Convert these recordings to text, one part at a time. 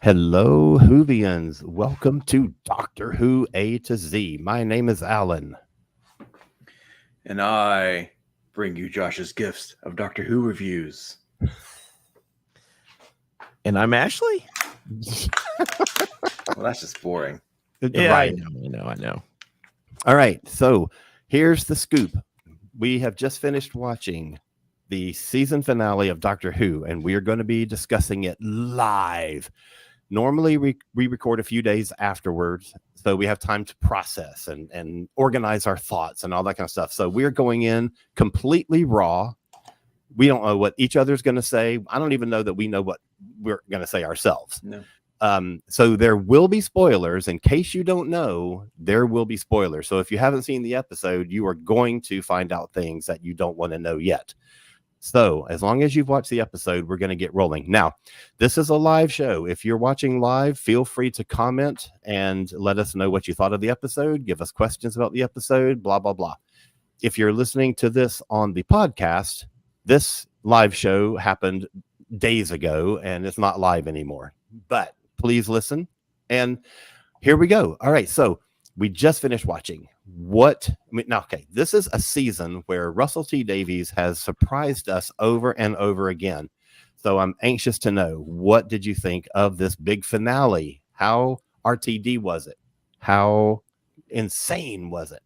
Hello, Whovians. Welcome to Doctor Who A to Z. My name is Alan. And I bring you Josh's gifts of Doctor Who reviews. And I'm Ashley. Well, that's just boring. Yeah, Right. I know. All right. So here's the scoop. We have just finished watching the season finale of Doctor Who, and we are going to be discussing it live. Normally, we record a few days afterwards, so we have time to process and organize our thoughts and all that kind of stuff. So we're going in completely raw. We don't know what each other's going to say. I don't even know that we know what we're going to say ourselves. No. So there will be spoilers. In case you don't know, there will be spoilers. So if you haven't seen the episode, you are going to find out things that you don't want to know yet. So as long as you've watched the episode, we're going to get rolling. Now, this is a live show. If you're watching live, feel free to comment and let us know what you thought of the episode. Give us questions about the episode, blah, blah, blah. If you're listening to this on the podcast, this live show happened days ago and it's not live anymore. But please listen. And here we go. All right. So we just finished watching this is a season where Russell T Davies has surprised us over and over again. So I'm anxious to know, what did you think of this big finale? How RTD was it? How insane was it?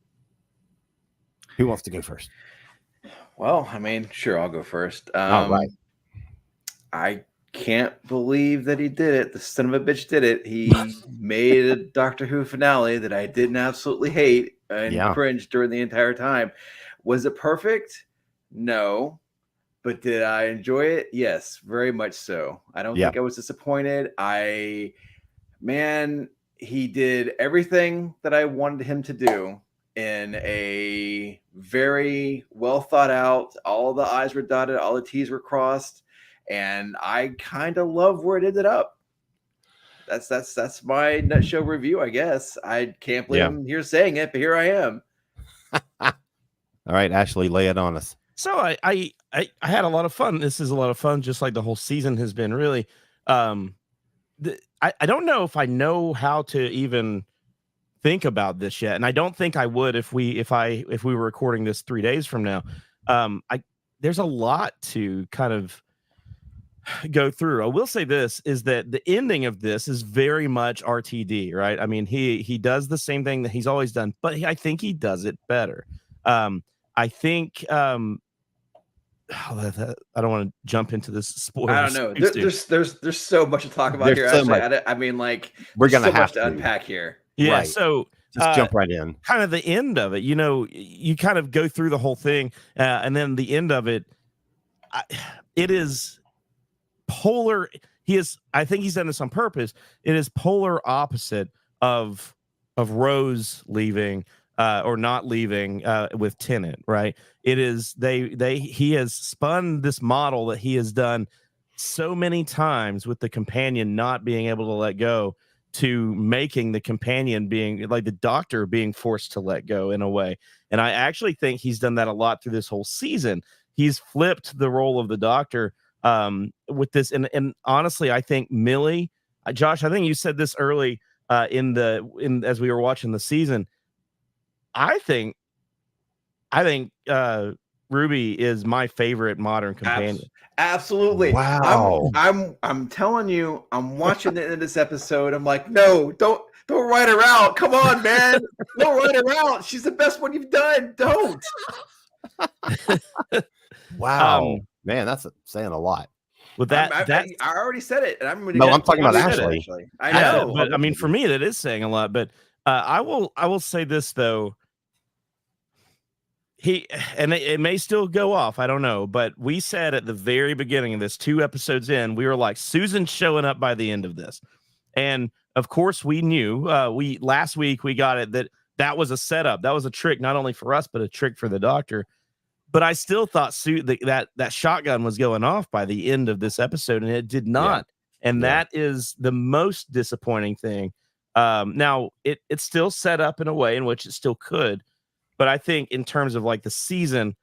Who wants to go first? Well, I mean, sure, I'll go first. All right. I can't believe that he did it. The son of a bitch did it. He made a Doctor Who finale that I didn't absolutely hate and cringe during the entire time. Was it perfect? No. But did I enjoy it? Yes, very much so. I don't think I was disappointed. He did everything that I wanted him to do in a very well thought out, all the I's were dotted, all the T's were crossed. And I kind of love where it ended up. That's my nutshell review, I guess. I can't believe I'm here saying it, but here I am. All right, Ashley, lay it on us. So I had a lot of fun. This is a lot of fun, just like the whole season has been. Really, I don't know if I know how to even think about this yet, and I don't think I would if we were recording this 3 days from now. There's a lot to kind of go through. I will say this is that the ending of this is very much RTD, right? I mean, he does the same thing that he's always done, but I think he does it better. I think I don't want to jump into this spoiler. I don't know. There's so much to talk about here. So I mean, like, we're gonna have to unpack here. Yeah. Right. So just jump right in. Kind of the end of it, you kind of go through the whole thing, and then the end of it, it is polar. I think he's done this on purpose. It is polar opposite of Rose leaving or not leaving with Tennant, right? It is he has spun this model that he has done so many times with the companion not being able to let go, to making the companion being like the Doctor being forced to let go in a way. And I actually think he's done that a lot through this whole season. He's flipped the role of the Doctor with this, and honestly, I think Millie, Josh, I think you said this early as we were watching the season. I think Ruby is my favorite modern companion. Absolutely. Wow. I'm telling you, I'm watching the end of this episode. I'm like, no, don't write her out. Come on, man. Don't write her out. She's the best one you've done. Don't. Wow. Man, that's saying a lot. With that, I already said it, and I'm talking about Ashley. I know, but I mean, for me, that is saying a lot. But I will say this though. It may still go off. I don't know, but we said at the very beginning of this, 2 episodes in, we were like, Susan's showing up by the end of this, and of course we knew. Last week we got it that was a setup, that was a trick, not only for us but a trick for the Doctor. But I still thought that shotgun was going off by the end of this episode, and it did not. Yeah. And that is the most disappointing thing. Now, it's still set up in a way in which it still could. But I think in terms of like the season,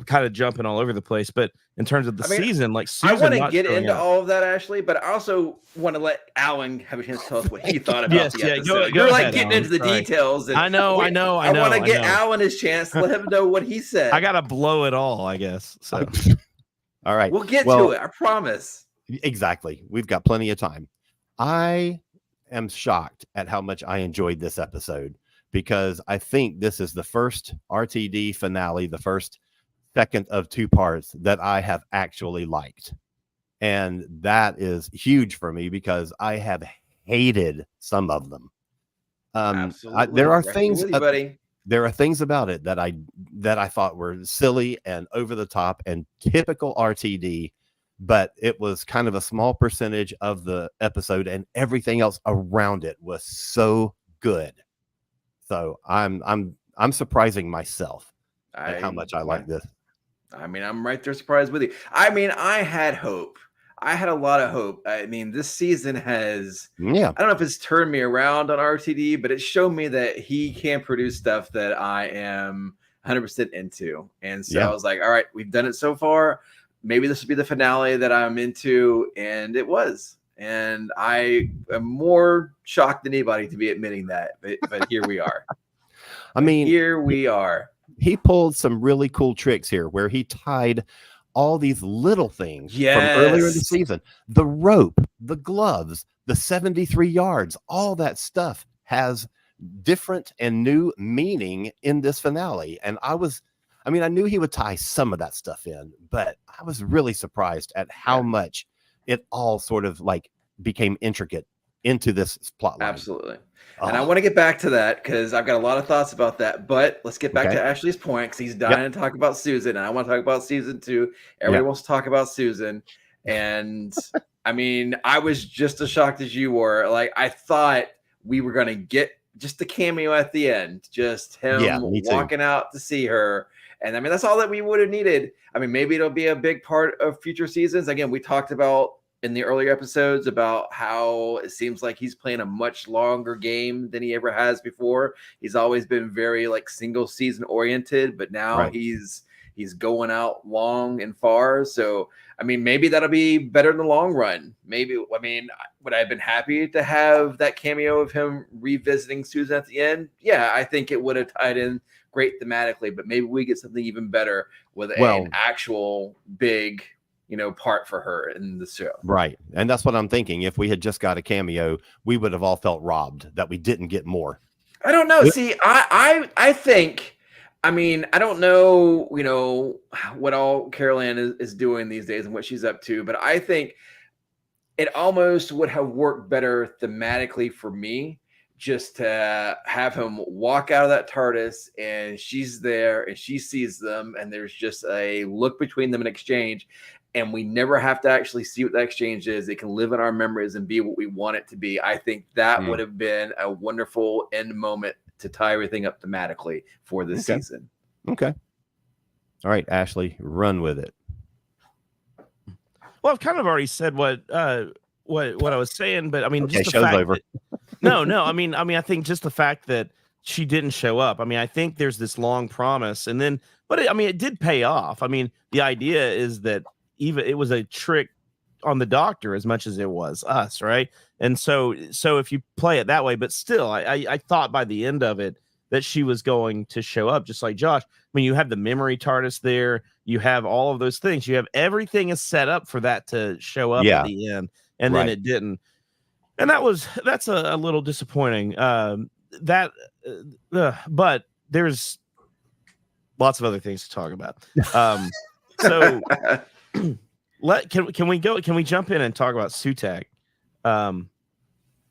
kind of jumping all over the place, but in terms of the season, like I Susan want to not get showing into up. all of that, Ashley, but I also want to let Alan have a chance to tell us what he thought about Yes, the yeah, episode. go You're like ahead, getting Alan. into the Sorry. details. And I know. I want to get Alan his chance to let him know what he said. I gotta blow it all, I guess. So All right. We'll get to it. I promise. Exactly. We've got plenty of time. I am shocked at how much I enjoyed this episode because I think this is the first RTD finale, the first second of 2 parts that I have actually liked. And that is huge for me because I have hated some of them. Absolutely. There are Right things, with you, buddy. There are things about it that I thought were silly and over the top and typical RTD, but it was kind of a small percentage of the episode, and everything else around it was so good. So I'm surprising myself at how much I like this. I mean, I'm right there surprised with you. I mean, I had hope. I had a lot of hope. I mean, this season has, I don't know if it's turned me around on RTD, but it showed me that he can produce stuff that I am 100% into. And so I was like, all right, we've done it so far. Maybe this will be the finale that I'm into. And it was. And I am more shocked than anybody to be admitting that. But here we are. I mean, here we are. He pulled some really cool tricks here where he tied all these little things from earlier in the season, the rope, the gloves, the 73 yards, all that stuff has different and new meaning in this finale. And I knew he would tie some of that stuff in, but I was really surprised at how much it all sort of like became intricate into this plot line. Absolutely. And I want to get back to that because I've got a lot of thoughts about that. But let's get back to Ashley's point because he's dying to talk about Susan. And I want to talk about season 2. Everybody wants to talk about Susan. And I mean, I was just as shocked as you were. Like, I thought we were going to get just the cameo at the end, just him walking out to see her. And I mean, that's all that we would have needed. I mean, maybe it'll be a big part of future seasons. Again, we talked about in the earlier episodes about how it seems like he's playing a much longer game than he ever has before. He's always been very like single season oriented, but now he's going out long and far. So, I mean, maybe that'll be better in the long run. Maybe, I mean, would I have been happy to have that cameo of him revisiting Susan at the end? Yeah, I think it would have tied in great thematically, but maybe we get something even better with an actual big part for her in the show. Right. And that's what I'm thinking. If we had just got a cameo, we would have all felt robbed that we didn't get more. I don't know. See, I think, I mean, I don't know, what all Carol Ann is doing these days and what she's up to, but I think it almost would have worked better thematically for me just to have him walk out of that TARDIS and she's there and she sees them and there's just a look between them in exchange. And we never have to actually see what that exchange is. It can live in our memories and be what we want it to be. I think that would have been a wonderful end moment to tie everything up thematically for this season. Okay. All right, Ashley, run with it. Well, I've kind of already said what I was saying, but I mean, just the show's fact over. No, I mean, I think just the fact that she didn't show up. I mean, I think there's this long promise, and then, but it did pay off. I mean, the idea is that it was a trick on the doctor as much as it was us, right? And so if you play it that way, but still, I thought by the end of it that she was going to show up, just like Josh. I mean, you have the memory TARDIS there, you have all of those things, you have everything is set up for that to show up at the end, and then it didn't, and that's a little disappointing. But there's lots of other things to talk about. So. Can we jump in and talk about Sutak?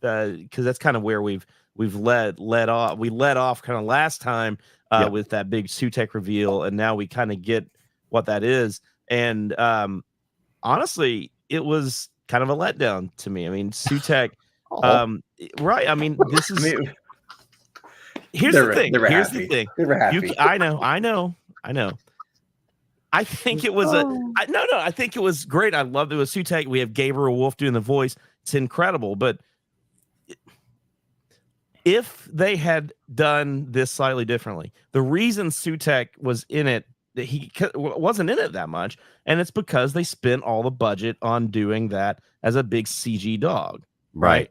Because that's kind of where we've led off. We led off kind of last time with that big Sutak reveal, and now we kind of get what that is. And honestly, it was kind of a letdown to me. I mean, Sutak, right? I mean, this is. Here's the thing. Here's the thing. They were happy. I know. I think it was I think it was great. I loved it with Sutak. We have Gabriel Wolf doing the voice. It's incredible. But if they had done this slightly differently, the reason Sutak was in it wasn't in it that much, and it's because they spent all the budget on doing that as a big CG dog, right?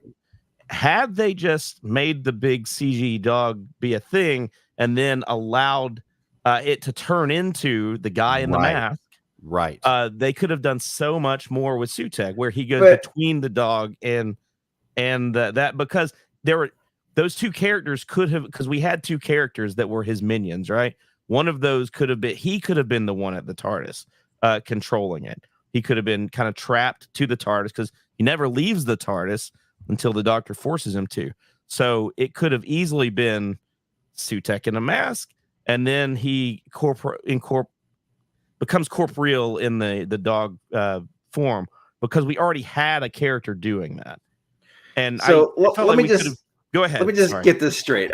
Had they just made the big CG dog be a thing and then allowed it to turn into the guy in the mask, they could have done so much more with Sutek, where he goes between the dog and that, because there were those two characters because we had two characters that were his minions, right? One of those could have been the one at the TARDIS controlling it. He could have been kind of trapped to the TARDIS because he never leaves the TARDIS until the Doctor forces him to. So it could have easily been Sutek in a mask, and then he becomes corporeal in the dog form, because we already had a character doing that. And so let me just go ahead. Let me just get this straight.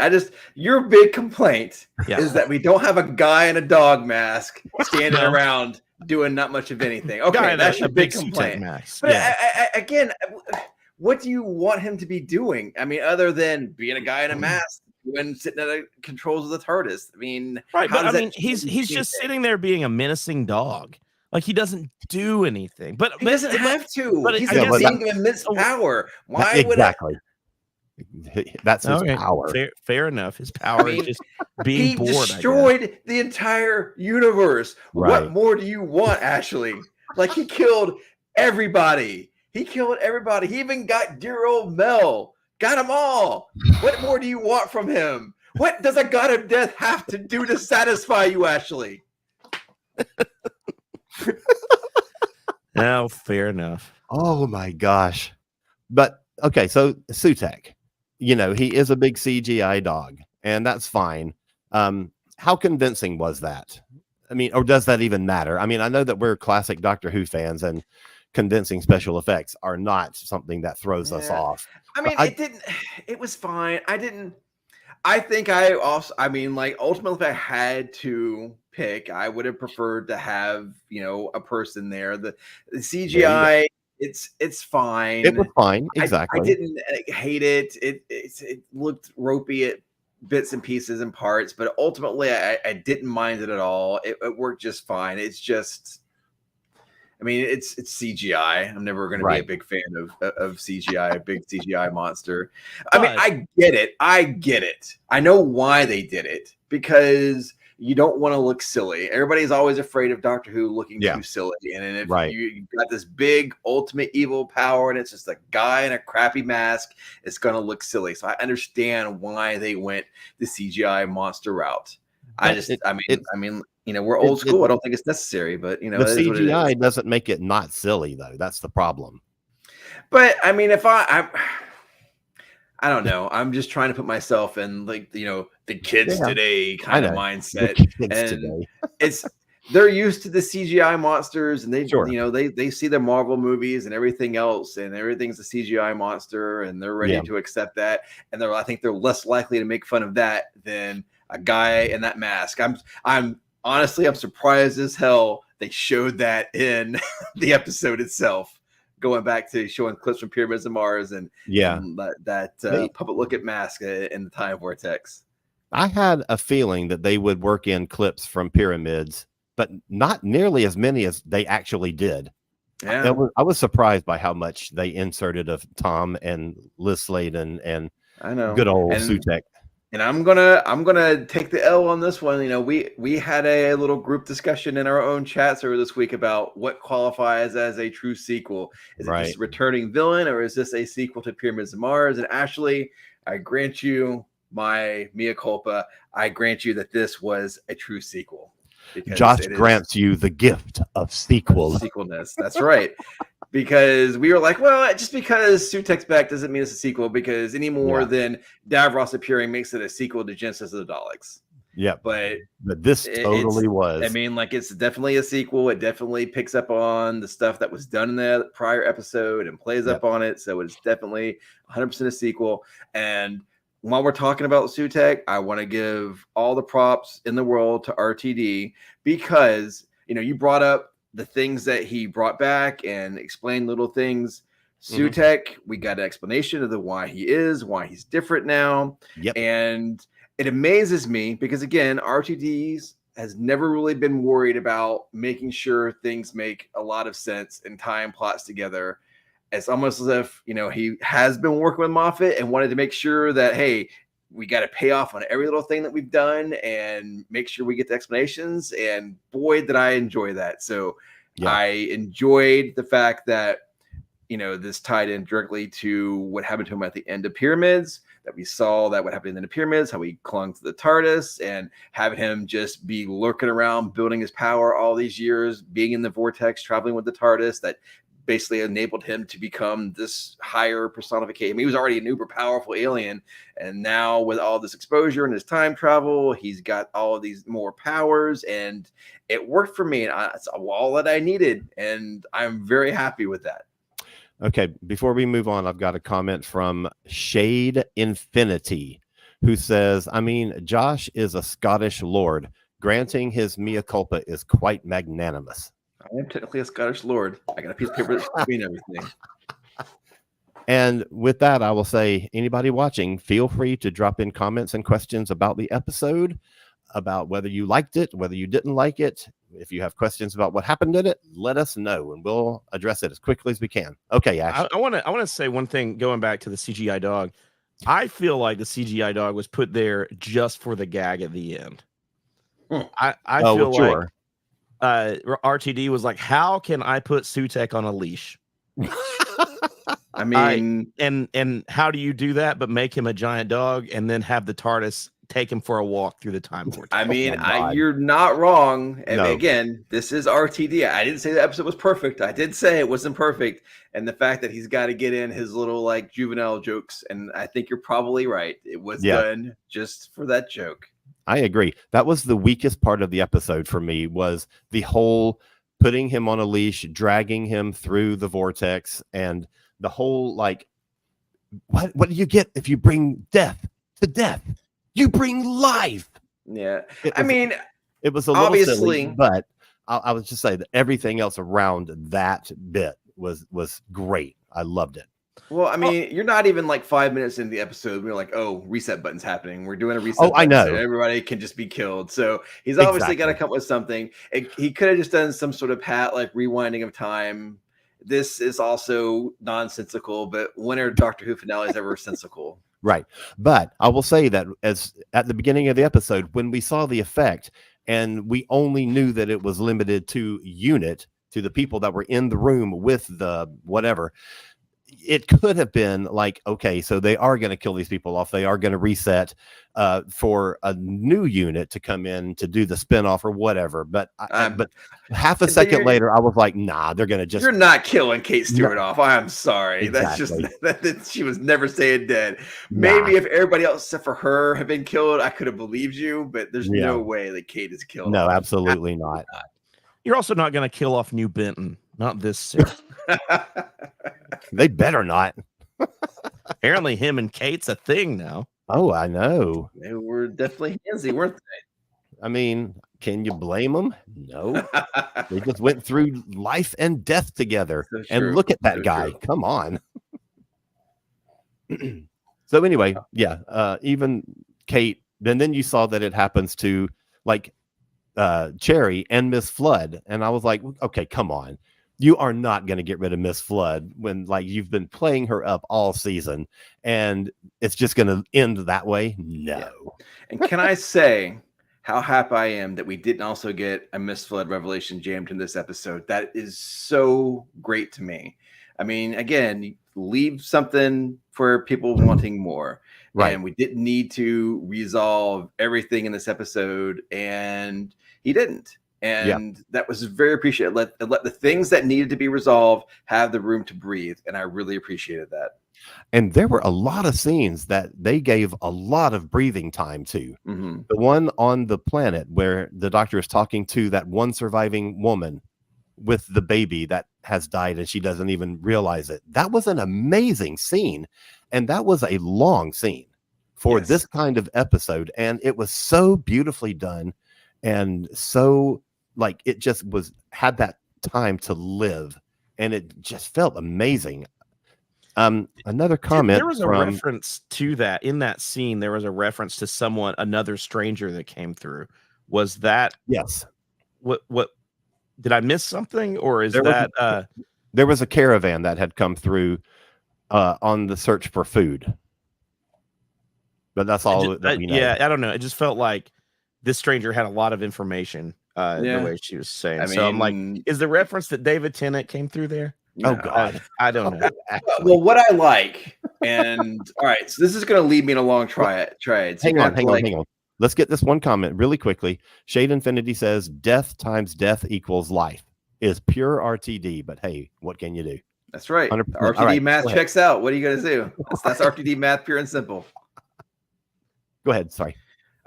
Your big complaint is that we don't have a guy in a dog mask standing around doing not much of anything. Okay, that's your big complaint. But again, what do you want him to be doing? I mean, other than being a guy in a mask when sitting at the controls of the TARDIS. I mean, he's just sitting there being a menacing dog. Like, he doesn't do anything. But he doesn't have to. But he's using immense power. Why would that's his power. Fair enough. His power is just being bored. He destroyed the entire universe. Right. What more do you want, Ashley? Like, he killed everybody. He even got dear old Mel. Got them all. What more do you want from him? What does a god of death have to do to satisfy you, Ashley? No, fair enough. Oh my gosh. But okay, so Sutek, he is a big CGI dog, and that's fine. How convincing was that? I mean, or does that even matter? I mean, I know that we're classic Doctor Who fans, and convincing special effects are not something that throws us off. I mean, it was fine. Ultimately, if I had to pick, I would have preferred to have, a person there. The CGI, it's fine. It was fine. Exactly. I didn't hate it. It looked ropey at bits and pieces and parts, but ultimately I didn't mind it at all. It worked just fine. It's just, I mean, it's CGI. I'm never going to be a big fan of CGI, a big CGI monster. I mean, I get it. I know why they did it, because you don't want to look silly. Everybody's always afraid of Doctor Who looking too silly. And if you got this big ultimate evil power and it's just a guy in a crappy mask, it's going to look silly. So I understand why they went the CGI monster route. We're old school. I don't think it's necessary, but the CGI doesn't make it not silly, though. That's the problem. But I mean, if I don't know. I'm just trying to put myself in, like, the kids today kind of mindset, and they're used to the CGI monsters, and they see the Marvel movies and everything else, and everything's a CGI monster, and they're ready to accept that, and I think they're less likely to make fun of that than a guy in that mask. I'm honestly surprised as hell they showed that in the episode itself, going back to showing clips from Pyramids of Mars and that puppet look at mask in the Time Vortex. I had a feeling that they would work in clips from Pyramids, but not nearly as many as they actually did. Yeah. I was surprised by how much they inserted of Tom and Liz Sladen and I know good old Sutek. And I'm gonna take the L on this one. We had a little group discussion in our own chats over this week about what qualifies as a true sequel. Is it just a returning villain, or is this a sequel to Pyramids of Mars? And Ashley, I grant you my mea culpa. I grant you that this was a true sequel. Josh grants you the gift of sequelness. That's right. Because we were like, well, just because Sutek's back doesn't mean it's a sequel, because any more than Davros appearing makes it a sequel to Genesis of the Daleks. Yeah, but this totally was. I mean, like, it's definitely a sequel. It definitely picks up on the stuff that was done in the prior episode and plays up on it. So it's definitely 100% a sequel. And while we're talking about Sutek, I want to give all the props in the world to RTD, because you brought up the things that he brought back and explained little things. Sutek, we got an explanation of why he's different now. Yep. And it amazes me because, again, RTD's has never really been worried about making sure things make a lot of sense and tying plots together. It's almost as if, he has been working with Moffat and wanted to make sure that, hey, we got to pay off on every little thing that we've done and make sure we get the explanations. And boy, did I enjoy that. So I enjoyed the fact that, this tied in directly to what happened to him at the end of Pyramids, that we saw that what happened in the Pyramids, how he clung to the TARDIS, and having him just be lurking around, building his power all these years, being in the vortex, traveling with the TARDIS, that basically enabled him to become this higher personification. I mean, he was already an uber powerful alien, and now with all this exposure and his time travel, he's got all of these more powers, and it worked for me. And it's all that I needed, and I'm very happy with that. Okay, before we move on, I've got a comment from Shade Infinity, who says, I mean, Josh is a Scottish lord. Granting his mea culpa is quite magnanimous. I am technically a Scottish lord. I got a piece of paper that's between everything. And with that, I will say, anybody watching, feel free to drop in comments and questions about the episode, about whether you liked it, whether you didn't like it. If you have questions about what happened in it, let us know, and we'll address it as quickly as we can. Okay, Ash. I want to say one thing, going back to the CGI dog. I feel like the CGI dog was put there just for the gag at the end. I feel like RTD was like, how can I put Sutek on a leash? I mean, and how do you do that but make him a giant dog and then have the TARDIS take him for a walk through the time vortex? I mean, you're not wrong. And again, this is RTD. I didn't say the episode was perfect. I did say it wasn't perfect. And the fact that he's got to get in his little like juvenile jokes. And I think you're probably right. It was done just for that joke. I agree. That was the weakest part of the episode for me, was the whole putting him on a leash, dragging him through the vortex, and the whole like, what do you get if you bring death to death? You bring life. Yeah. It was a little silly, but I was just saying that everything else around that bit was great. I loved it. Well, I mean, you're not even like 5 minutes into the episode. We're like, oh, reset button's happening. We're doing a reset. Oh, I know. So everybody can just be killed. So he's obviously got to come up with something. He could have just done some sort of like rewinding of time. This is also nonsensical, but when are Doctor Who finales ever sensical? Right. But I will say that as at the beginning of the episode, when we saw the effect and we only knew that it was limited to unit, to the people that were in the room with the whatever, it could have been like, okay, so they are going to kill these people off. They are going to reset for a new unit to come in to do the spinoff or whatever. But but half a second later, I was like, nah, they're going to just. You're not killing Kate Stewart off. I'm sorry. Exactly. That's just she was never staying dead. Maybe if everybody else except for her had been killed, I could have believed you. But there's no way that Kate is killed. No, absolutely not. You're also not going to kill off New Benton. Not this soon. They better not. Apparently him and Kate's a thing now. Oh, I know. They were definitely handsy, weren't they? I mean, can you blame them? No. They just went through life and death together. So and look at that guy. True. Come on. So anyway, even Kate, then you saw that it happens to like Cherry and Miss Flood. And I was like, okay, come on. You are not going to get rid of Miss Flood when like you've been playing her up all season and it's just going to end that way. No. Yeah. And can I say how happy I am that we didn't also get a Miss Flood revelation jammed in this episode? That is so great to me. I mean, again, leave something for people wanting more. Right. And we didn't need to resolve everything in this episode, and he didn't. And that was very appreciated. Let the things that needed to be resolved have the room to breathe. And I really appreciated that. And there were a lot of scenes that they gave a lot of breathing time to. Mm-hmm. The one on the planet where the doctor is talking to that one surviving woman with the baby that has died and she doesn't even realize it. That was an amazing scene. And that was a long scene for this kind of episode. And it was so beautifully done. And so like it just had that time to live, and it just felt amazing. Another comment. There was a reference to that in that scene. There was a reference to another stranger that came through Was that Yes. what did I miss something, or is There was that There was a caravan that had come through on the search for food. But that's all that we know. yeah, I don't know. It just felt like this stranger had a lot of information the Yeah. way she was saying. I So I'm like, mean, is the reference that David Tennant came through there? Oh no. God. I don't know. Actually. Well, what I like, and all right, so this is going to lead me in a long trade. So Hang on. Let's get this one comment really quickly. Shade Infinity says death times death equals life is pure RTD, but hey, what can you do? That's right. 100%. RTD All right, math go ahead. checks out. What are you going to do? That's RTD math, pure and simple. Go ahead. Sorry.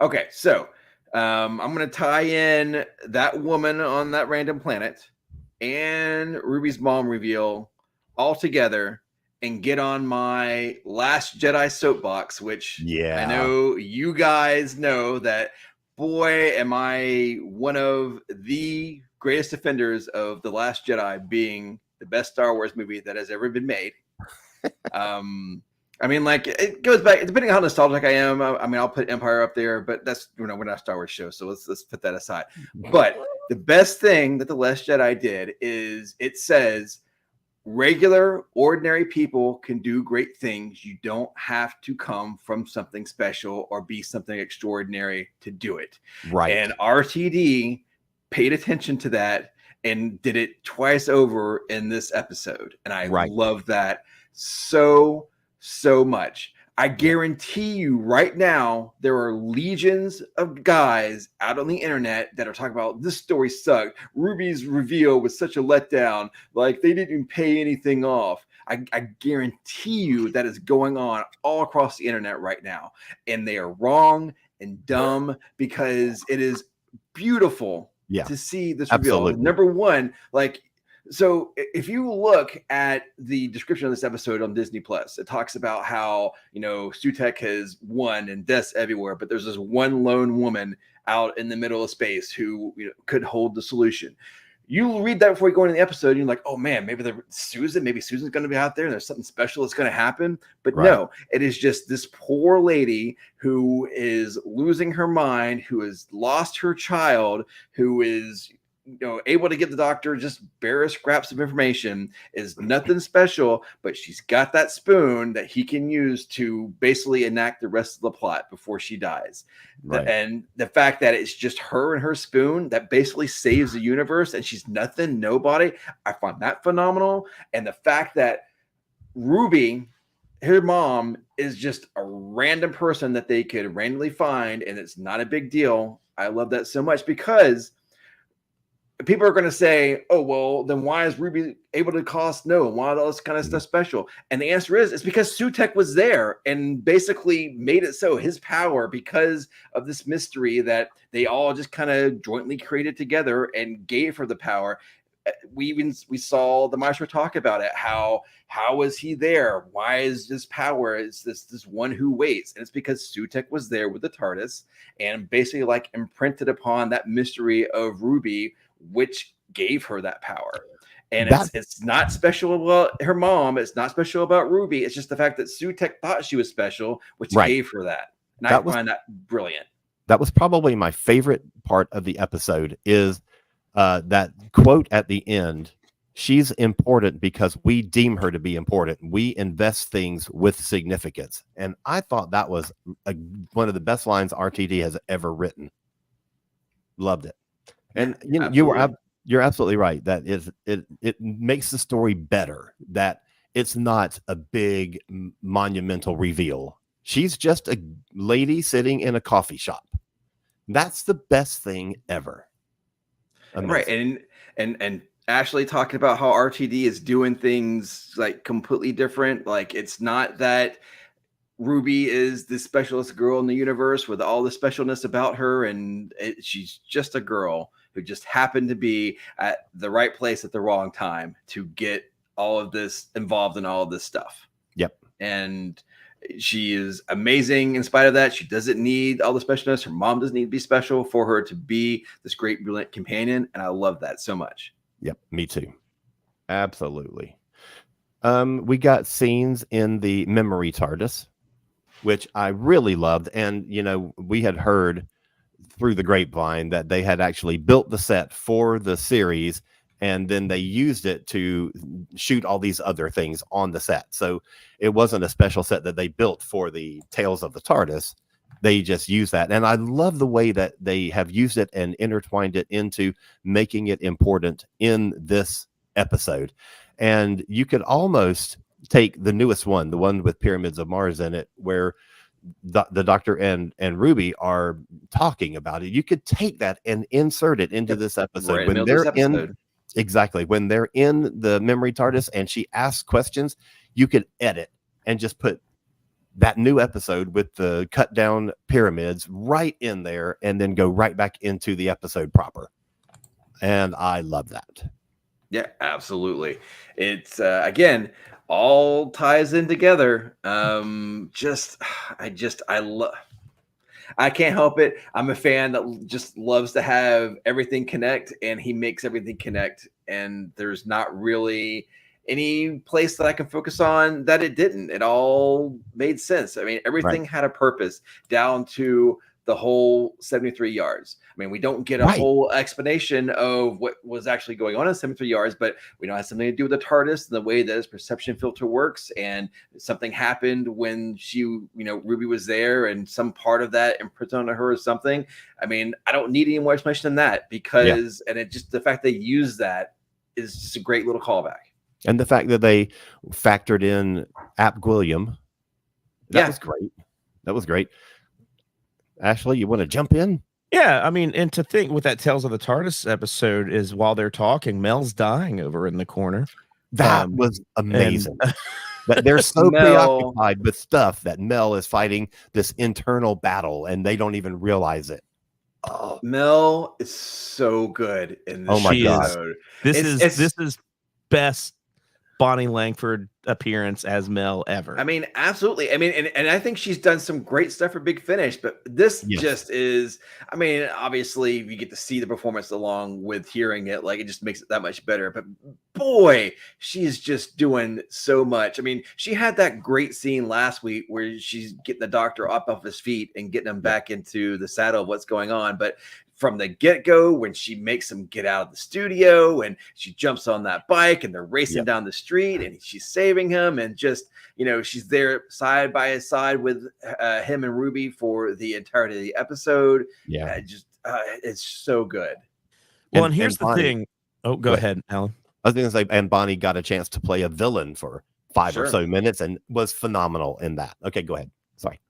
Okay, so I'm going to tie in that woman on that random planet and Ruby's mom reveal all together and get on my Last Jedi soapbox, which I know you guys know that, boy, am I one of the greatest defenders of The Last Jedi being the best Star Wars movie that has ever been made. I mean, like, it goes back, depending on how nostalgic I am. I mean, I'll put Empire up there, but that's, we're not a Star Wars show, so let's put that aside. But the best thing that The Last Jedi did is it says regular, ordinary people can do great things. You don't have to come from something special or be something extraordinary to do it. Right. And RTD paid attention to that and did it twice over in this episode. And I love that so much. I guarantee you right now, there are legions of guys out on the internet that are talking about this story sucked. Ruby's reveal was such a letdown. Like, they didn't even pay anything off. I guarantee you that is going on all across the internet right now. And they are wrong and dumb because it is beautiful to see this reveal. Number one, like, so if you look at the description of this episode on Disney Plus, it talks about how, you know, Sutek has won and deaths everywhere, but there's this one lone woman out in the middle of space who, you know, could hold the solution. You read that before you go into the episode, and you're like, oh man, maybe Susan's going to be out there and there's something special that's going to happen. But no, it is just this poor lady who is losing her mind, who has lost her child, who is, you know, able to give the doctor just bare scraps of information, is nothing special, but she's got that spoon that he can use to basically enact the rest of the plot before she dies. And the fact that it's just her and her spoon that basically saves the universe and she's nothing, nobody, I find that phenomenal. And the fact that Ruby, her mom, is just a random person that they could randomly find and it's not a big deal. I love that so much, because people are going to say, oh, well, then why is Ruby able to cost no? Why all this kind of stuff special? And the answer is, it's because Sutek was there and basically made it so. His power, because of this mystery that they all just kind of jointly created together and gave her the power. We saw the Maestro talk about it. How is he there? Why is this power? Is this one who waits? And it's because Sutek was there with the TARDIS and basically like imprinted upon that mystery of Ruby, which gave her that power. And it's not special about her mom. It's not special about Ruby. It's just the fact that Sutek thought she was special, which gave her that. And I find that brilliant. That was probably my favorite part of the episode, is that quote at the end. She's important because we deem her to be important. We invest things with significance. And I thought that was one of the best lines RTD has ever written. Loved it. And you know, you're absolutely right. That is, it makes the story better, that it's not a big monumental reveal. She's just a lady sitting in a coffee shop. That's the best thing ever. Amazing. Right. And Ashley talking about how RTD is doing things like completely different. Like, it's not that Ruby is the specialist girl in the universe with all the specialness about her, and she's just a girl who just happened to be at the right place at the wrong time to get all of this involved in all of this stuff. Yep. And she is amazing in spite of that. She doesn't need all the specialness. Her mom doesn't need to be special for her to be this great, brilliant companion. And I love that so much. Yep. Me too. Absolutely. We got scenes in the memory TARDIS, which I really loved. And, you know, we had heard through the grapevine that they had actually built the set for the series, and then they used it to shoot all these other things on the set. So it wasn't a special set that they built for the Tales of the TARDIS. They just use that. And I love the way that they have used it and intertwined it into making it important in this episode. And you could almost take the newest one, the one with Pyramids of Mars in it, where the Doctor and Ruby are talking about it. You could take that and insert it into this episode Right, when they're in. Exactly. When they're in the memory TARDIS and she asks questions, you could edit and just put that new episode with the cut down pyramids right in there and then go right back into the episode proper. And I love that. Yeah, absolutely. It's again, all ties in together. I love. I can't help it. I'm a fan that just loves to have everything connect, and he makes everything connect. And there's not really any place that I can focus on that it didn't. It all made sense. I mean, everything had a purpose, down to the whole 73 yards. I mean, we don't get a whole explanation of what was actually going on in 73 yards, but we know it has something to do with the TARDIS and the way that his perception filter works. And something happened when Ruby was there, and some part of that imprinted on her or something. I mean, I don't need any more explanation than that, because, and it just, the fact they use that is just a great little callback. And the fact that they factored in Ap Gwilliam, that was great. That was great. Ashley, you want to jump in? Yeah, I mean, and to think with that Tales of the TARDIS episode is while they're talking, Mel's dying over in the corner. That was amazing. But they're so preoccupied with stuff that Mel is fighting this internal battle, and they don't even realize it. Oh, Mel is so good in this episode. This is best Bonnie Langford appearance as Mel ever. I mean, absolutely. I mean, and I think she's done some great stuff for Big Finish, but this just is, I mean, obviously you get to see the performance along with hearing it, like it just makes it that much better. But boy, she's just doing so much. I mean, she had that great scene last week where she's getting the Doctor up off his feet and getting him back into the saddle of what's going on. But from the get-go, when she makes him get out of the studio and she jumps on that bike and they're racing down the street and she's saving him, and just, she's there side by side with him and Ruby for the entirety of the episode. It's so good. Well, and here's the thing. Oh, go ahead, Alan. I was going to say, and Bonnie got a chance to play a villain for 5 or so minutes and was phenomenal in that. Okay, go ahead. Sorry.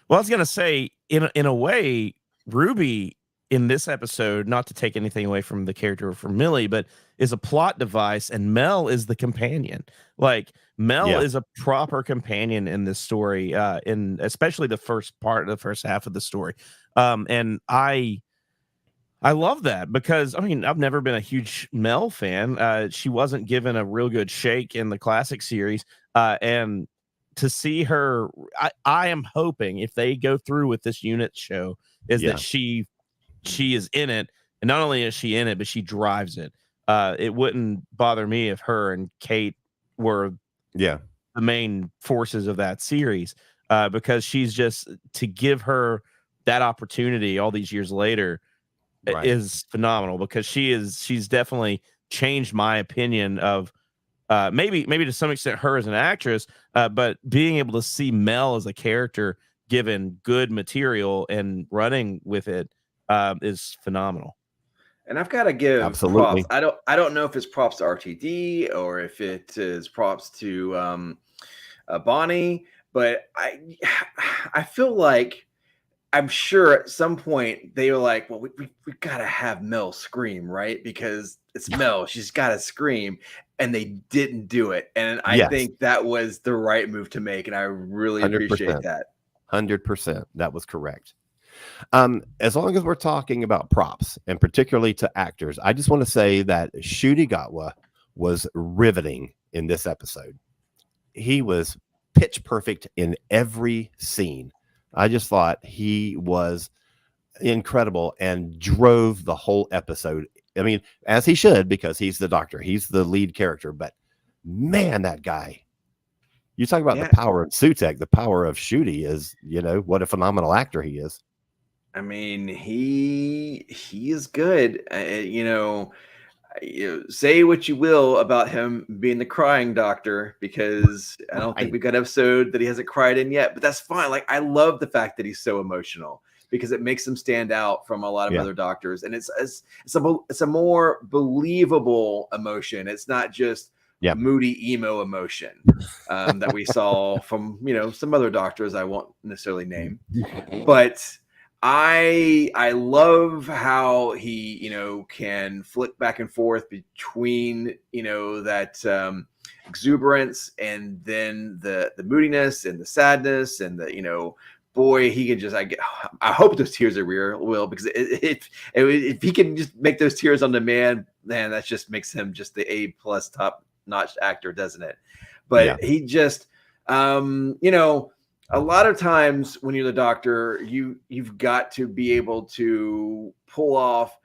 Well, I was going to say, in a way, Ruby in this episode, not to take anything away from the character from Millie, but is a plot device, and Mel is the companion. Like, Mel is a proper companion in this story, in especially the first half of the story. And I love that, because I mean, I've never been a huge Mel fan. She wasn't given a real good shake in the classic series, and to see her, I am hoping, if they go through with this unit show, is that she is in it, and not only is she in it, but she drives it. It wouldn't bother me if her and Kate were the main forces of that series, because she's just, to give her that opportunity all these years later is phenomenal, because she's definitely changed my opinion of maybe to some extent her as an actress, but being able to see Mel as a character given good material and running with it is phenomenal. And I've got to give props. I don't know if it's props to RTD or if it is props to Bonnie, but I feel like, I'm sure at some point they were like, well, we got to have Mel scream, right? Because it's Mel. She's got to scream. And they didn't do it. And I think that was the right move to make. And I really 100%. Appreciate that. 100%. That was correct. As long as we're talking about props, and particularly to actors, I just want to say that Ncuti Gatwa was riveting in this episode. He was pitch perfect in every scene. I just thought he was incredible and drove the whole episode. I mean, as he should, because he's the Doctor. He's the lead character. But man, that guy. You talk about the power of Sutek, the power of Ncuti is, what a phenomenal actor he is. I mean, he is good. Say what you will about him being the crying doctor, because I don't think Right. we got an episode that he hasn't cried in yet, but that's fine. Like, I love the fact that he's so emotional because it makes him stand out from a lot of Yeah. other doctors, and it's a more believable emotion. It's not just Yep. moody emo emotion that we saw from some other doctors I won't necessarily name, but I love how he can flick back and forth between that exuberance and then the moodiness and the sadness and the boy, he can just I hope those tears are real, Will, because if he can just make those tears on demand, man, that just makes him just the A+ top notch actor, doesn't it? But Yeah. he just a lot of times when you're the doctor, you've got to be able to pull off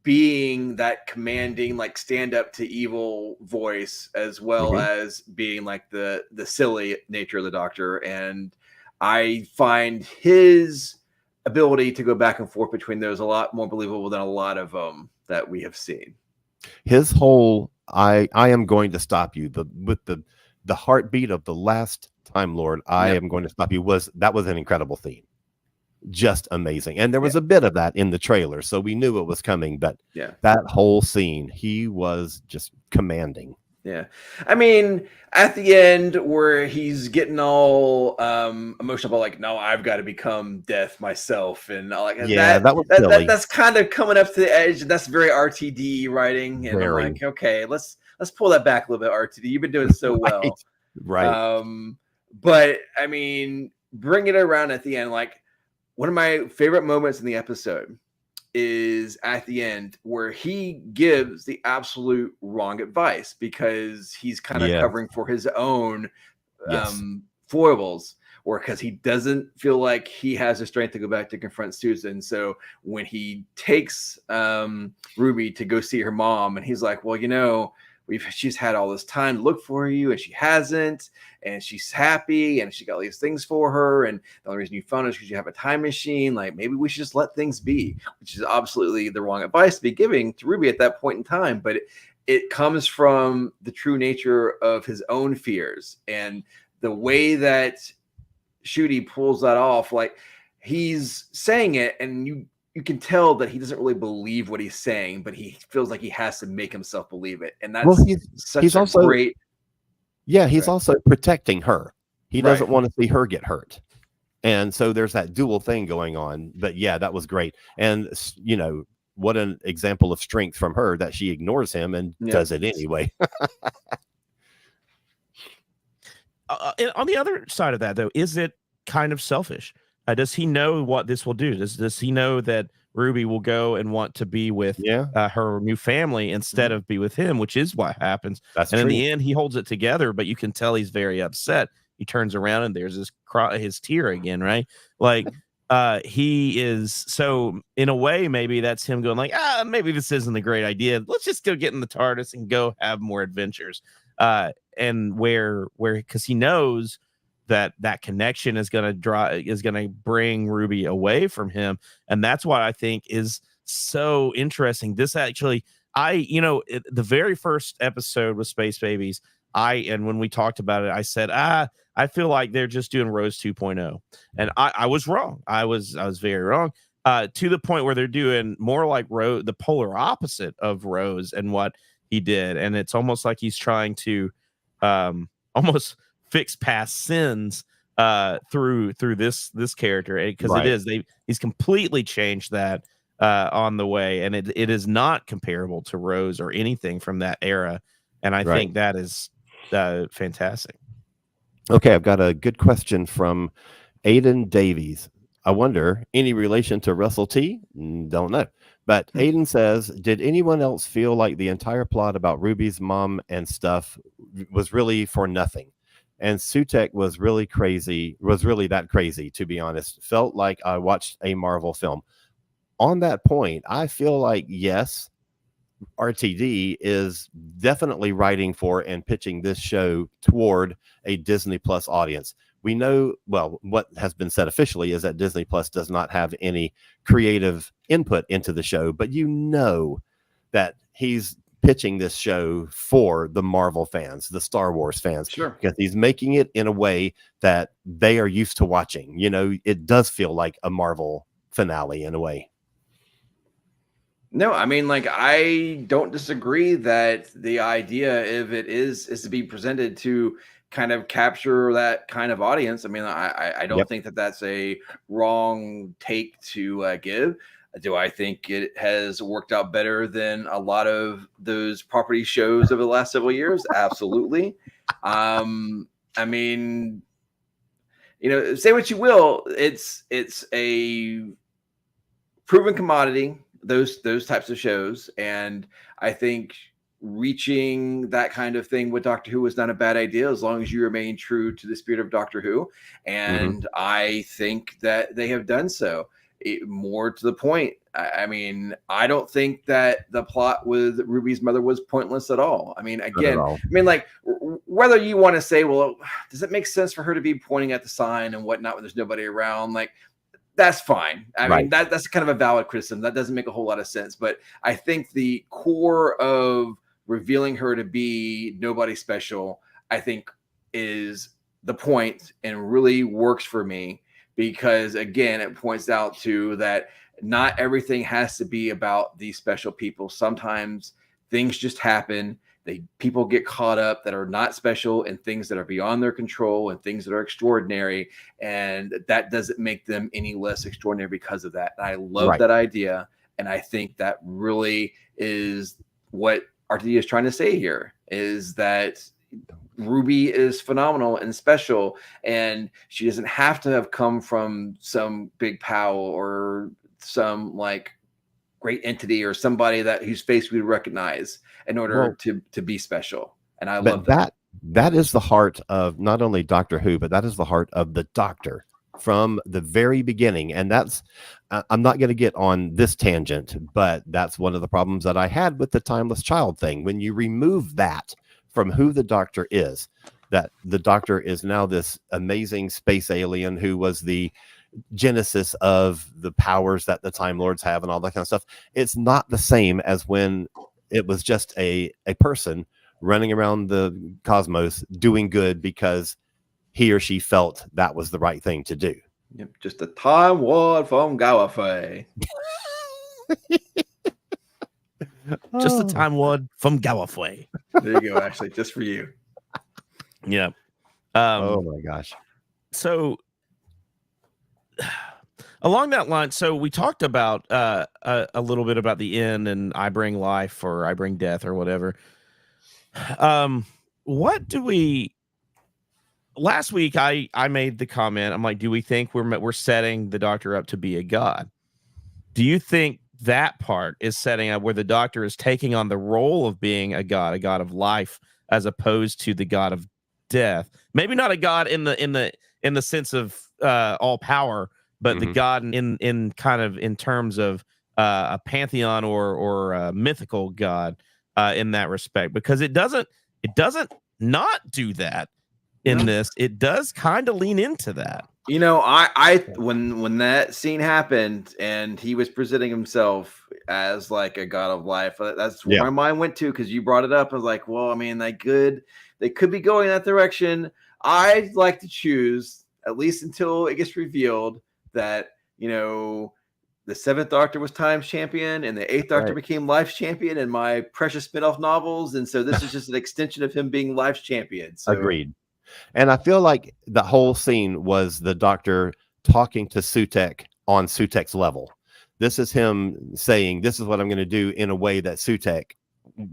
being that commanding, like stand up to evil voice, as well as being like the silly nature of the doctor. And I find his ability to go back and forth between those a lot more believable than a lot of them that we have seen. His whole I am going to stop you, with the heartbeat of the last Time Lord, I am going to stop you, was an incredible theme. Just amazing. And there was a bit of that in the trailer, so we knew it was coming, but that whole scene, he was just commanding. Yeah. I mean, at the end where he's getting all emotional about like, no, I've got to become death myself, and all like that was silly. That's kind of coming up to the edge. That's very RTD writing, and I'm like, okay, let's pull that back a little bit, RTD. You've been doing so well. Right. But I mean, bring it around at the end. Like, one of my favorite moments in the episode is at the end where he gives the absolute wrong advice because he's kind of covering for his own foibles, or because he doesn't feel like he has the strength to go back to confront Susan. So when he takes Ruby to go see her mom, and he's like, well, she's had all this time to look for you and she hasn't, and she's happy and she got all these things for her, and the only reason you found it is because you have a time machine. Like, maybe we should just let things be, which is absolutely the wrong advice to be giving to Ruby at that point in time. But it comes from the true nature of his own fears, and the way that Shooty pulls that off, like, he's saying it and you can tell that he doesn't really believe what he's saying, but he feels like he has to make himself believe it. And that's he's also great. Yeah, he's also protecting her. He doesn't want to see her get hurt. And so there's that dual thing going on. But yeah, that was great. And, what an example of strength from her that she ignores him and does it anyway. On the other side of that, though, is it kind of selfish? Does he know what this will do? Does he know that Ruby will go and want to be with her new family instead of be with him, which is what happens. That's and true. In the end, he holds it together, but you can tell he's very upset. He turns around and there's his tear again, right? Like, he is, so in a way, maybe that's him going like, maybe this isn't a great idea. Let's just go get in the TARDIS and go have more adventures. And where because he knows that connection is going to bring Ruby away from him. And that's what I think is so interesting. This actually, the very first episode with Space Babies, and when we talked about it, I said, I feel like they're just doing Rose 2.0. And I was wrong. I was very wrong, to the point where they're doing more like Rose, the polar opposite of Rose and what he did. And it's almost like he's trying to almost fix past sins through this character, because it is he's completely changed that on the way, and it is not comparable to Rose or anything from that era, and I think that is fantastic. Okay, I've got a good question from Aiden Davies. I wonder, any relation to Russell T? Don't know. But Aiden says, did anyone else feel like the entire plot about Ruby's mom and stuff was really for nothing? And Sutek was really that crazy, to be honest. Felt like I watched a Marvel film. On that point, I feel like, yes, RTD is definitely writing for and pitching this show toward a Disney Plus audience. we know, well, what has been said officially is that Disney Plus does not have any creative input into the show, but you know that he's pitching this show for the Marvel fans, the Star Wars fans, Sure. because he's making it in a way that they are used to watching. You know, it does feel like a Marvel finale in a way. No, I mean, like, I don't disagree that the idea, if it is to be presented to kind of capture that kind of audience. I mean, I don't Yep. think that that's a wrong take to give. Do I think it has worked out better than a lot of those property shows over the last several years? Absolutely. I mean, you know, say what you will, it's a proven commodity, those types of shows, and I think reaching that kind of thing with Doctor Who was not a bad idea as long as you remain true to the spirit of Doctor Who, and I think that they have done so. More to the point, I mean, I don't think that the plot with Ruby's mother was pointless at all. I mean, again, I mean, like, whether you want to say, well, does it make sense for her to be pointing at the sign and whatnot when there's nobody around? Like, that's fine. I mean, that's kind of a valid criticism. That doesn't make a whole lot of sense. But I think the core of revealing her to be nobody special, I think, is the point and really works for me, because, again, it points out to that not everything has to be about these special people. Sometimes things just happen. People get caught up that are not special and things that are beyond their control and things that are extraordinary, and that doesn't make them any less extraordinary because of that. And I love that idea, and I think that really is what RTD is trying to say here, is that Ruby is phenomenal and special, and she doesn't have to have come from some big pal or some like great entity or somebody whose face we recognize in order to be special. And I love that. That is the heart of not only Doctor Who, but that is the heart of the Doctor from the very beginning. And that's, I'm not going to get on this tangent, but that's one of the problems that I had with the Timeless Child thing. When you remove that from who the Doctor is, that the Doctor is now this amazing space alien who was the genesis of the powers that the Time Lords have and all that kind of stuff. It's not the same as when it was just a person running around the cosmos doing good because he or she felt that was the right thing to do. Yep, just a Time Lord from Gallifrey. Just a Time Lord from Gallifrey. There you go, Ashley, just for you. Yeah. Oh my gosh. So along that line, so we talked about a little bit about the end and I bring life or I bring death or whatever. What do we? Last week, I made the comment. I'm like, do we think we're setting the Doctor up to be a god? Do you think that part is setting up where the Doctor is taking on the role of being a god of life, as opposed to the god of death? Maybe not a god in the sense of all power, but the god in kind of in terms of a pantheon or a mythical god in that respect, because it doesn't not do that in this. It does kind of lean into that. You know, I when that scene happened and he was presenting himself as like a god of life, that's where my mind went to, because you brought it up. I was like, well, I mean, they could be going that direction. I'd like to choose, at least until it gets revealed, that, you know, the 7th Doctor was Times champion and the 8th Doctor became Life's champion in my precious spin-off novels. And so this is just an extension of him being Life's champion. So. Agreed. And I feel like the whole scene was the Doctor talking to Sutekh on Sutekh's level. This is him saying, this is what I'm going to do in a way that Sutekh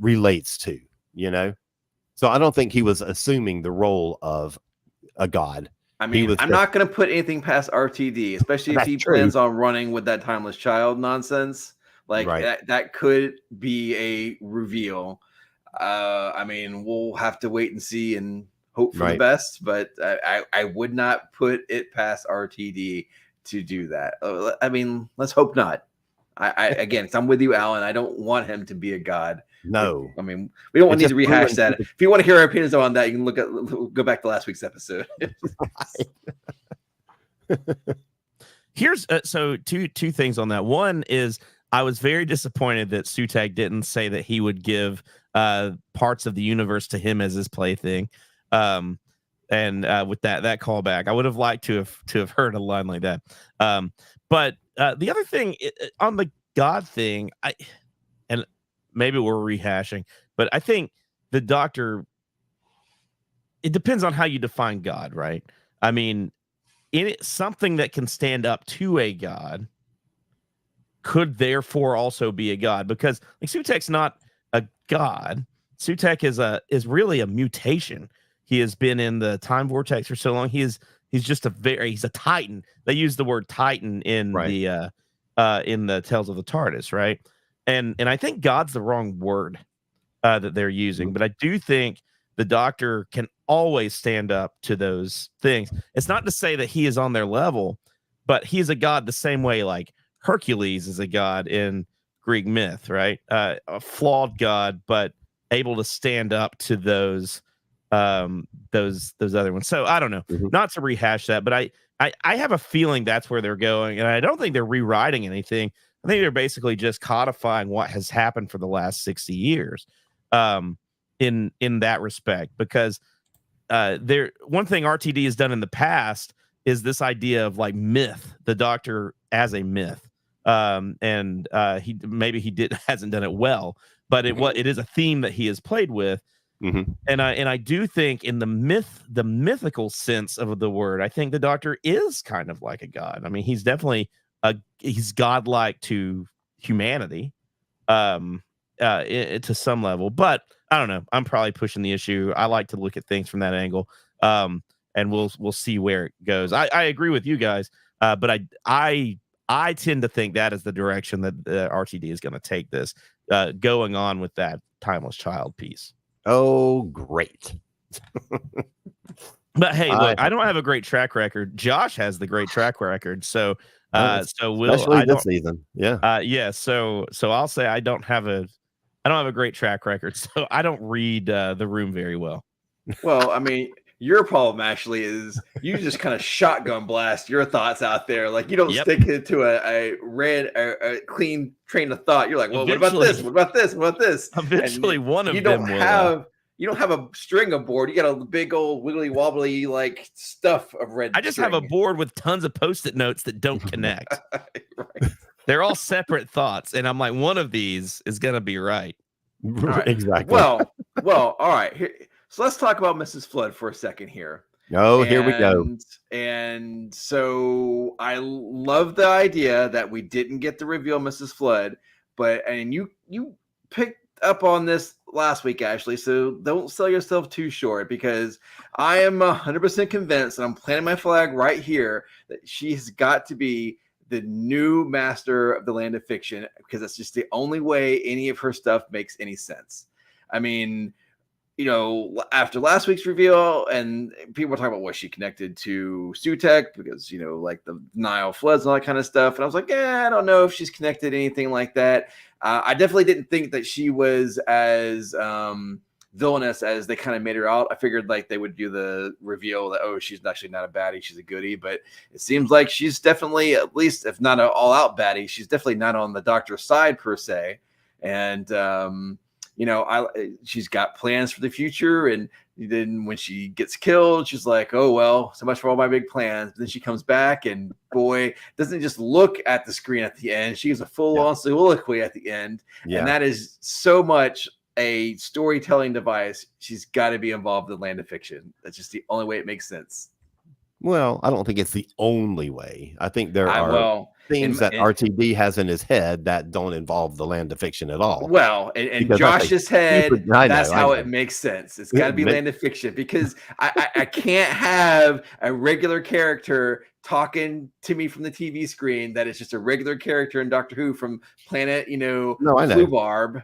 relates to, you know? So I don't think he was assuming the role of a god. I mean, I'm not going to put anything past RTD, especially if he plans on running with that Timeless Child nonsense. Like that could be a reveal. I mean, we'll have to wait and see and hope for the best, but I would not put it past RTD to do that. I mean, let's hope not. Again, I'm with you, Alan. I don't want him to be a god. No. I mean, we don't It need to just rehash ruins that. If you want to hear our opinions on that, you can go back to last week's episode. Here's so two things on that. One is I was very disappointed that Sutek didn't say that he would give parts of the universe to him as his plaything. And with that callback, I would have liked to have heard a line like that. But the other thing on the God thing, and maybe we're rehashing, but I think the Doctor, it depends on how you define God, right? I mean, something that can stand up to a God could therefore also be a God, because like Sutek's not a God. Sutek is really a mutation. He has been in the time vortex for so long. He's just he's a Titan. They use the word Titan in the Tales of the TARDIS, right? And I think God's the wrong word that they're using, but I do think the Doctor can always stand up to those things. It's not to say that he is on their level, but he's a God the same way like Hercules is a god in Greek myth, right? A flawed god, but able to stand up to those other ones. So I don't know, not to rehash that, but I have a feeling that's where they're going, and I don't think they're rewriting anything. I think they're basically just codifying what has happened for the last 60 years in that respect, because one thing RTD has done in the past is this idea of like myth, the Doctor as a myth. And he hasn't done it well, but it is a theme that he has played with. And I do think in the mythical sense of the word, I think the Doctor is kind of like a god. I mean, he's definitely he's godlike to humanity, to some level, but I don't know. I'm probably pushing the issue. I like to look at things from that angle. And we'll see where it goes. I agree with you guys, but I tend to think that is the direction that RTD is going to take this, going on with that Timeless Child piece. Oh, great. But hey, look, I don't have a great track record. Josh has the great track record. So especially this season. Yeah. So I'll say I don't have a great track record. So I don't read the room very well. Well, I mean, your problem actually is you just kind of shotgun blast your thoughts out there. Like you don't stick it to a clean train of thought. You're like, well, what about this? What about this? What about this? Eventually, one of them you don't have a string aboard. You got a big old wiggly wobbly like stuff of red. I just have a board with tons of Post-it notes that don't connect. Right. They're all separate thoughts, and I'm like, one of these is gonna be right. Right. Exactly. Well, all right. So let's talk about Mrs. Flood for a second here. Oh, here we go. And so I love the idea that we didn't get to reveal Mrs. Flood, and you picked up on this last week, Ashley, so don't sell yourself too short, because I am 100% convinced, and I'm planting my flag right here, that she has got to be the new master of the land of fiction, because that's just the only way any of her stuff makes any sense. I mean, you know, after last week's reveal, and people were talking about, was she connected to Sutek because, you know, like the Nile floods and all that kind of stuff. And I was like, I don't know if she's connected to anything like that. I definitely didn't think that she was as villainous as they kind of made her out. I figured like they would do the reveal that, oh, she's actually not a baddie, she's a goodie. But it seems like she's definitely, at least if not an all-out baddie, she's definitely not on the Doctor's side per se. And you know, she's got plans for the future, and then when she gets killed, she's like, oh, well, so much for all my big plans. But then she comes back, and boy, doesn't just look at the screen at the end. She gives a full-on soliloquy at the end. And that is so much a storytelling device. She's got to be involved in Land of Fiction. That's just the only way it makes sense. Well, I don't think it's the only way. I think there are things that RTD has in his head that don't involve the Land of Fiction at all. Well, in Josh's head, that's how it makes sense. It's got to be Land of Fiction, because I can't have a regular character talking to me from the TV screen that is just a regular character in Doctor Who from planet, Flubarb.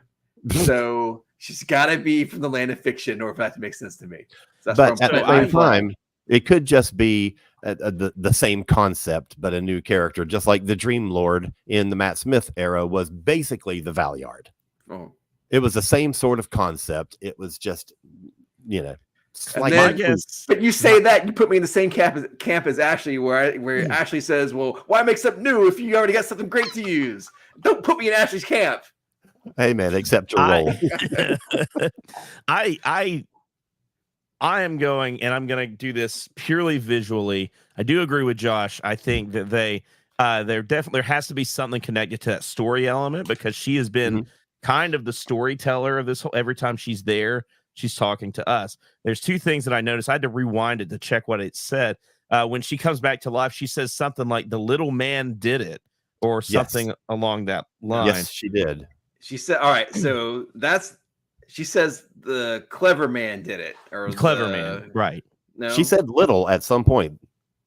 So she's got to be from the Land of Fiction, or if that makes sense to me. So but at the same time, it could just be the same concept, but a new character, just like the Dream Lord in the Matt Smith era was basically the Valyard. Oh, It was the same sort of concept. It was just, you know, And slightly. then- I guess. But you say that you put me in the same camp as Ashley, where Ashley says, "Well, why make something new if you already got something great to use? Don't put me in Ashley's camp." Hey man, accept your role. I am going, and I'm going to do this purely visually. I do agree with Josh. I think that there has to be something connected to that story element, because she has been kind of the storyteller of this whole. Every time she's there, she's talking to us. There's two things that I noticed. I had to rewind it to check what it said. When she comes back to life, she says something like "the little man did it," or something along that line. Yes, she did. She said, "All right, so that's." She says the clever man did it, or Clever man, right? No, She said little at some point.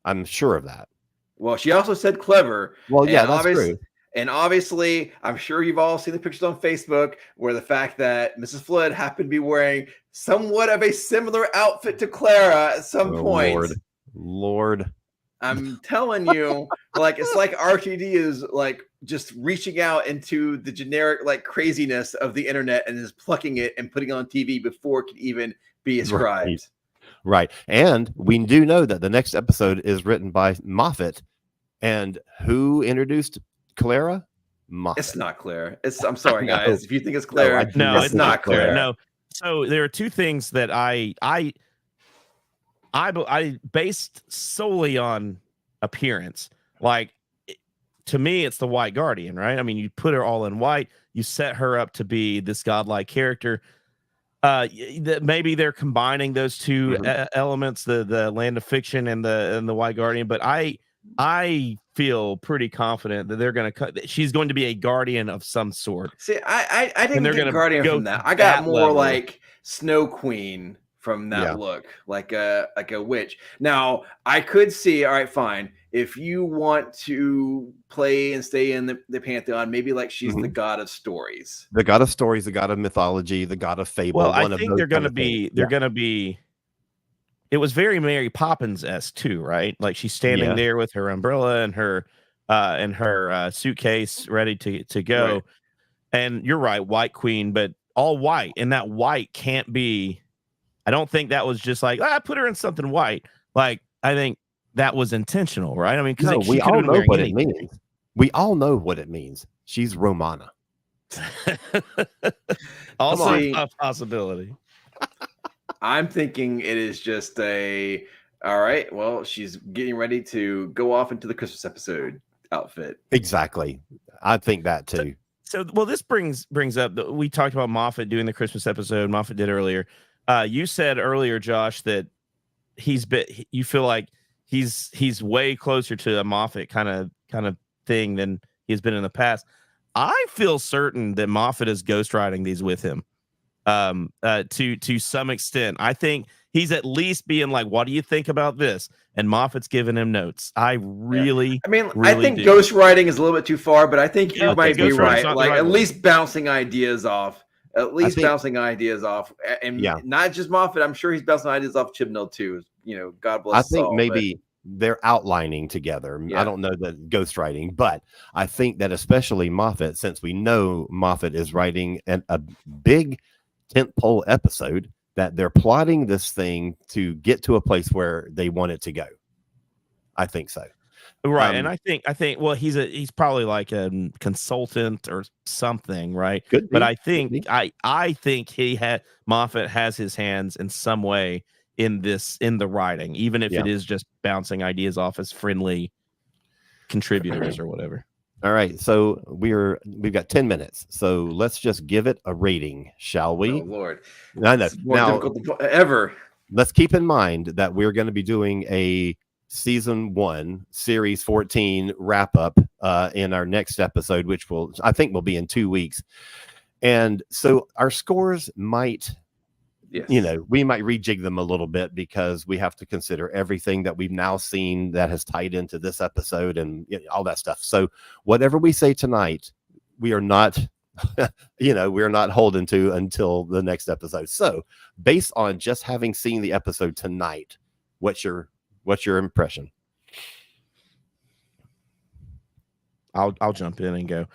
I'm sure of that. Well, she also said clever. Well, yeah, and that's true. And obviously, I'm sure you've all seen the pictures on Facebook where the fact that Mrs. Flood happened to be wearing somewhat of a similar outfit to Clara at some point. Lord. I'm telling you, like, it's like RTD is like just reaching out into the generic like craziness of the internet and is plucking it and putting it on TV before it can even be ascribed. Right. And we do know that the next episode is written by Moffat. And who introduced Clara? Moffat. It's not Clara. I'm sorry, guys. If you think it's Clara, no, it's not Clara. No. So there are two things that I based solely on appearance. Like, to me, it's the White Guardian, right? I mean, you put her all in white, you set her up to be this godlike character. Maybe they're combining those two elements, the land of fiction and the White Guardian. But I feel pretty confident that they're going to she's going to be a guardian of some sort. See, I didn't get guardian from that. I got more level. Like Snow Queen from that look, like a witch. Now, I could see, all right, fine. If you want to play and stay in the pantheon, maybe like she's the god of stories. The god of stories, the god of mythology, the god of fable. Well, I think they're going to be, it was very Mary Poppins-esque too, right? Like she's standing there with her umbrella and her suitcase ready to go. Right. And you're right, White Queen, but all white. And that white can't be, I don't think that was just like, put her in something white. Like, I think that was intentional, right? I mean, because we all know what it means. We all know what it means. She's Romana. Also a possibility. I'm thinking it is just all right, well, she's getting ready to go off into the Christmas episode outfit. Exactly. I think that too. So well, this brings up, we talked about Moffat doing the Christmas episode. Moffat did earlier. You said earlier, Josh, that you feel like he's way closer to a Moffat kind of thing than he's been in the past. I feel certain that Moffat is ghostwriting these with him to some extent. I think he's at least being like, what do you think about this? And Moffat's giving him notes. I think ghostwriting is a little bit too far, but I think you might be right. Like at least bouncing ideas off. Bouncing ideas off. And not just Moffat. I'm sure he's bouncing ideas off Chibnall too. You know, God bless. I think maybe they're outlining together. I don't know the ghostwriting, but I think that especially Moffat, since we know Moffat is writing a big tentpole episode, that they're plotting this thing to get to a place where they want it to go. I think so. Right. And I think, well, he's probably like a consultant or something, right? But I think Moffat has his hands in some way in the writing, even if it is just bouncing ideas off as friendly contributors or whatever. All right, so we've got 10 minutes, so let's just give it a rating, shall we? Oh Lord, I know. Now, ever. Let's keep in mind that we're going to be doing a season 1, series 14 wrap up in our next episode, which I think will be in 2 weeks, and so our scores might. Yes. We might rejig them a little bit because we have to consider everything that we've now seen that has tied into this episode and all that stuff. So whatever we say tonight, we are not, we're not holding to until the next episode. So based on just having seen the episode tonight, what's your impression? I'll jump in and go.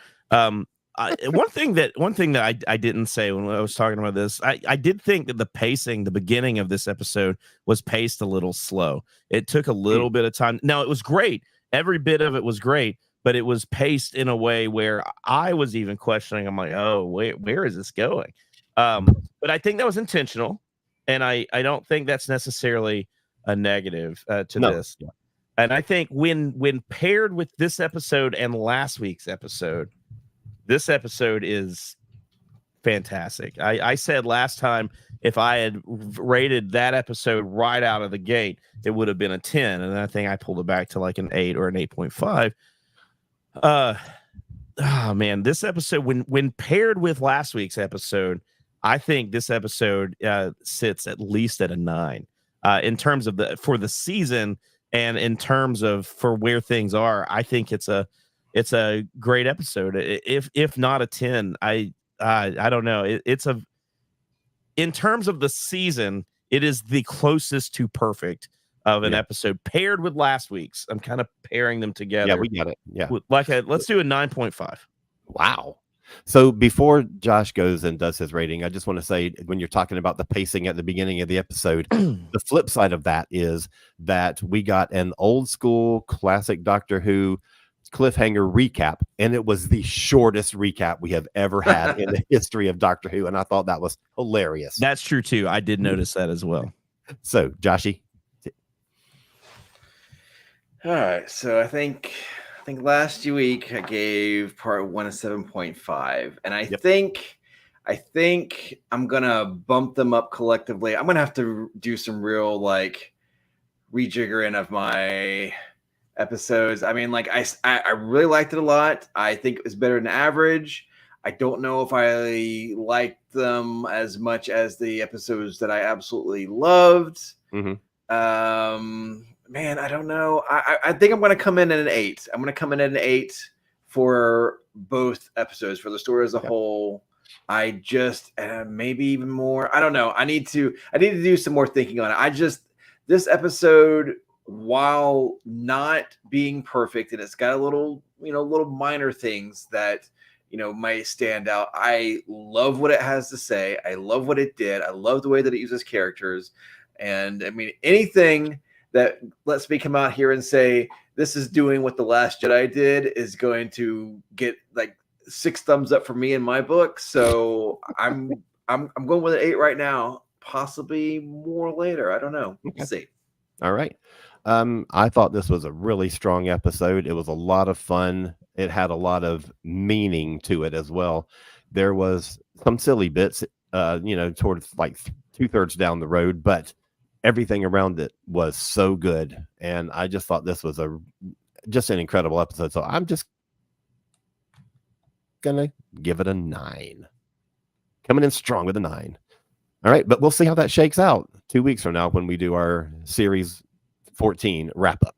one thing that I didn't say when I was talking about this, I did think that the beginning of this episode was paced a little slow. It took a little bit of time. Now, it was great. Every bit of it was great, but it was paced in a way where I was even questioning. I'm like, oh, where is this going? But I think that was intentional, and I don't think that's necessarily a negative to this. Yeah. And I think when paired with this episode and last week's episode, this episode is fantastic. I said last time, if I had rated that episode right out of the gate, it would have been a 10. And I think I pulled it back to like an 8 or an 8.5. Oh man, this episode, when paired with last week's episode, I think this episode sits at least at a 9 in terms of for the season, and in terms of for where things are. I think it's a great episode. If not a 10, I don't know. In terms of the season, it is the closest to perfect of an episode paired with last week's. I'm kind of pairing them together. Yeah, we got it. Yeah. Let's do a 9.5. Wow. So before Josh goes and does his rating, I just want to say, when you're talking about the pacing at the beginning of the episode, the flip side of that is that we got an old school classic Doctor Who cliffhanger recap, and it was the shortest recap we have ever had in the history of Doctor Who, and I thought that was hilarious. That's true too. I did notice that as well. So, Joshy. All right, so I think last week I gave part 1 a 7.5, and I think I'm gonna bump them up collectively. I'm gonna have to do some real rejiggering of my episodes. I mean, I really liked it a lot. I think it was better than average. I don't know if I liked them as much as the episodes that I absolutely loved. Man, I don't know. I think I'm going to come in at an 8. I'm going to come in at an 8 for both episodes, for the story as a whole. I just maybe even more. I don't know. I need to do some more thinking on it. This episode, while not being perfect, and it's got a little minor things that might stand out. I love what it has to say. I love what it did. I love the way that it uses characters. And I mean, anything that lets me come out here and say this is doing what The Last Jedi did is going to get 6 thumbs up for me in my book. So I'm going with an 8 right now, possibly more later. I don't know. We'll see. All right. I thought this was a really strong episode. It was a lot of fun. It had a lot of meaning to it as well. There was some silly bits, towards 2/3 down the road, but everything around it was so good. And I just thought this was just an incredible episode. So I'm just going to give it a 9. Coming in strong with a 9. All right. But we'll see how that shakes out 2 weeks from now when we do our series 14 wrap up.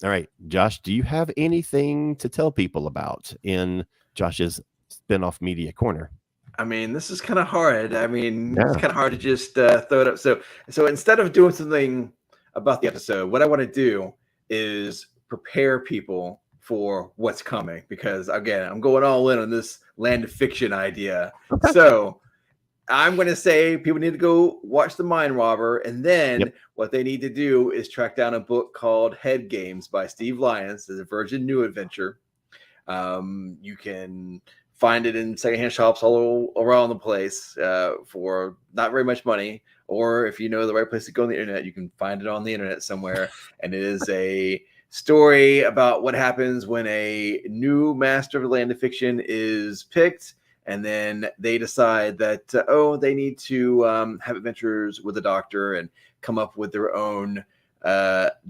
All right, Josh, do you have anything to tell people about in Josh's spinoff media corner? I mean, this is kind of hard. I mean, it's kind of hard to just throw it up. So instead of doing something about the episode, what I want to do is prepare people for what's coming, because again, I'm going all in on this Land of Fiction idea. So I'm going to say people need to go watch The Mind Robber, and then what they need to do is track down a book called Head Games by Steve Lyons. It's a Virgin New Adventure. You can find it in secondhand shops all around the place for not very much money, or if you know the right place to go on the internet, you can find it on the internet somewhere. And it is a story about what happens when a new master of the Land of Fiction is picked. And then they decide that, they need to have adventures with a doctor and come up with their own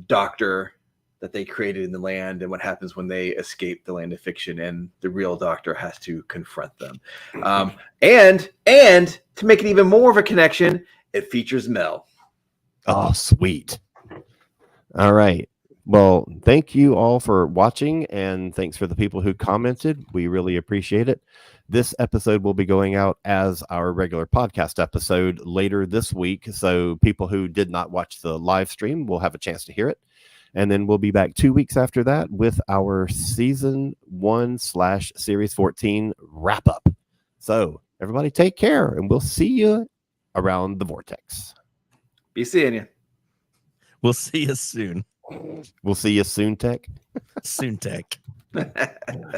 doctor that they created in the land, and what happens when they escape the Land of Fiction and the real doctor has to confront them. And to make it even more of a connection, it features Mel. Oh, sweet. All right. Well, thank you all for watching, and thanks for the people who commented. We really appreciate it. This episode will be going out as our regular podcast episode later this week, so people who did not watch the live stream will have a chance to hear it. And then we'll be back 2 weeks after that with our season 1/series 14 wrap up. So everybody take care, and we'll see you around the vortex. Be seeing you. We'll see you soon. We'll see you soon, Tech. Soon, Tech.